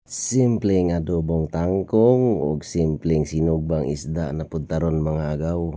Simpleng adobong tangkong ug simpleng sinugbang isda na pudtaron mga agaw.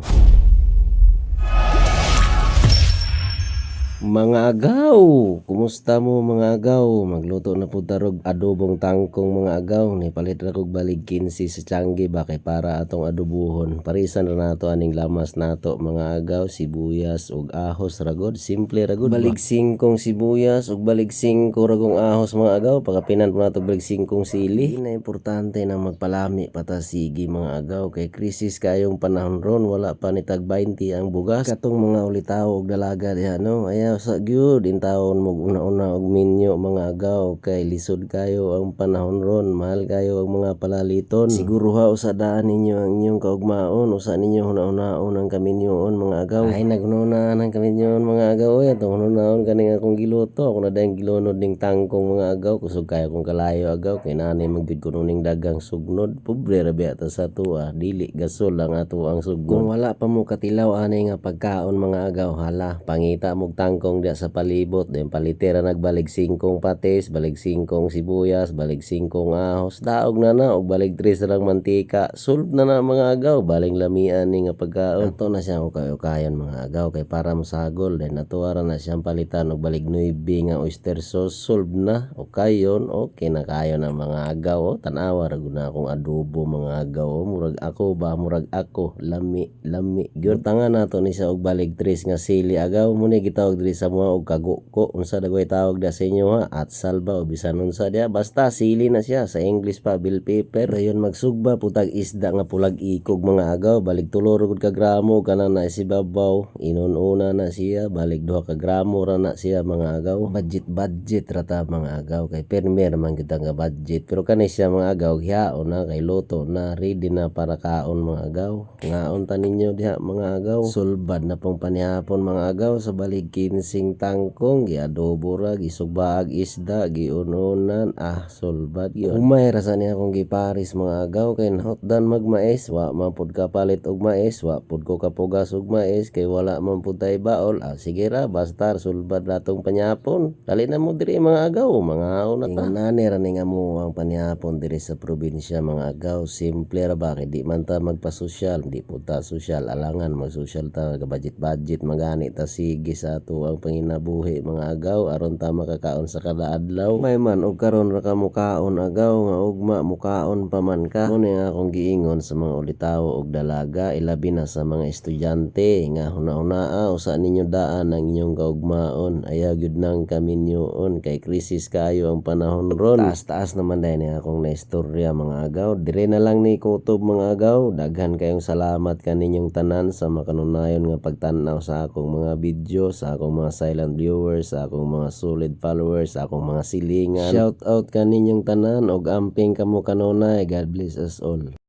Mga agaw, kumusta mo mga agaw? Magluto na pud tarog adobong tangkong mga agaw. Ni palit ra kog balig 15 sa Tiangge ba kay para atong adobuhon. Parisan ra nato aning lamas nato mga agaw, sibuyas ug ahos ra gud. Simple ra gud. Balig 5 sibuyas ug balig 5 ragong ahos mga agaw. Pagapinan po nato balig 5 sili. Di na importante na magpalami pata sige mga agaw kay krisis kayong panahon ron, wala pa ni tag 20 ang bugas. Katong mga ulitaw ug dalaga diha no. Sa gyud in taon mo una-una og minyo mga agaw kay lisod kayo ang panahon ron, mahal kayo ang mga palaliton. Siguro ha usa daan ninyo ang inyong kaugmaon, usa ninyo huna-hunaon ang kaminyoon mga agaw. Ay naghuna ang kaminyoon mga agaw oy, atong hunaon kaning akong giluto. Ako na dayang gilunod ning tangkong mga agaw, kusog kayo kung kalayo agaw kay nanay magbyud kuno ning dagang sugnod. Pobre ra biya ta sa tuwa, dili gasol lang ato ang sugnod. Kung wala pa mo katilaw ani nga pagkaon mga agaw, hala pangita mo tangkong diya sa palibot, then palitera nagbalig 5 patis, balig 5 sibuyas, balig 5 ahos, daog na og balig 3 lang mantika. Solve na mga agaw, baling lamian ni nga pagkaon. Ato na siyang ukay-ukayon mga agaw kay para masagol, then natuwa na siyang palitan og balig 9 nga oyster sauce. Solve na ukayon, okay na kayo na mga agaw. Tanawa ra gud na akong adobo mga agaw. Murag ako ba, murag ako, lami gyud. Tangan nato ni siya og balig 3 nga sili agaw. Muni gitawag diri sa mga og kaguko, unsa dagway tawag da sa inyo ha, at salba o bisan unsa dia, basta sili na siya, sa English pa bell pepper. Dayon magsugba putag isda nga pulag ikog mga agaw, balig 3 gud ka gramo kana na isibabaw, inununa na siya, balig 2 ka gramo ra na siya mga agaw. Budget ra ta mga agaw kay permer man kita nga budget, pero kani siya mga agaw hiaon na kay luto na, ready na para kaon mga agaw. Ngaon ta ninyo diha mga agaw, sulbad na pong panihapon mga agaw sa balig 15 tangkong, giadobo ra, gisugbaag isda, giununan, sulbad yun. Umay ra sa niya akong giparis mga agaw kay nahotdan magmais, wa man pud kapalit og mais, wa pud ko kapugas og mais kay wala man pud tay baol. Sige ra, basta sulbad natong panyapon. Dali na mo diri mga agaw, mga una ta. Nani ra ni nga mo ang panyapon diri sa probinsya mga agaw, simple ra ba kay di man ta magpasosyal, di pud ta sosyal, alangan magsosyal ta, budget magani ta sige sa ato ang panginabuhi mga agaw aron ta makakaon sa kada adlaw. May man og karon ra ka mukaon agaw nga ugma mukaon pa man ka. Muna nga akong giingon sa mga ulitaw og dalaga, ilabi na sa mga estudyante nga huna-hunaa usa ninyo daan ang inyong kaugmaon. Ayaw gyud nang kaminyoon kay krisis kayo ang panahon ron. Taas naman dahil ni akong naistorya mga agaw. Dire na lang ni kutob mga agaw. Daghan kayong salamat kaninyong tanan sa makanunayon nga pagtan-aw sa akong mga video, sa akong mga silent viewers, sa akong mga solid followers, sa akong mga silingan. Shout out kaninyong tanan og amping kamo kanunay. God bless us all.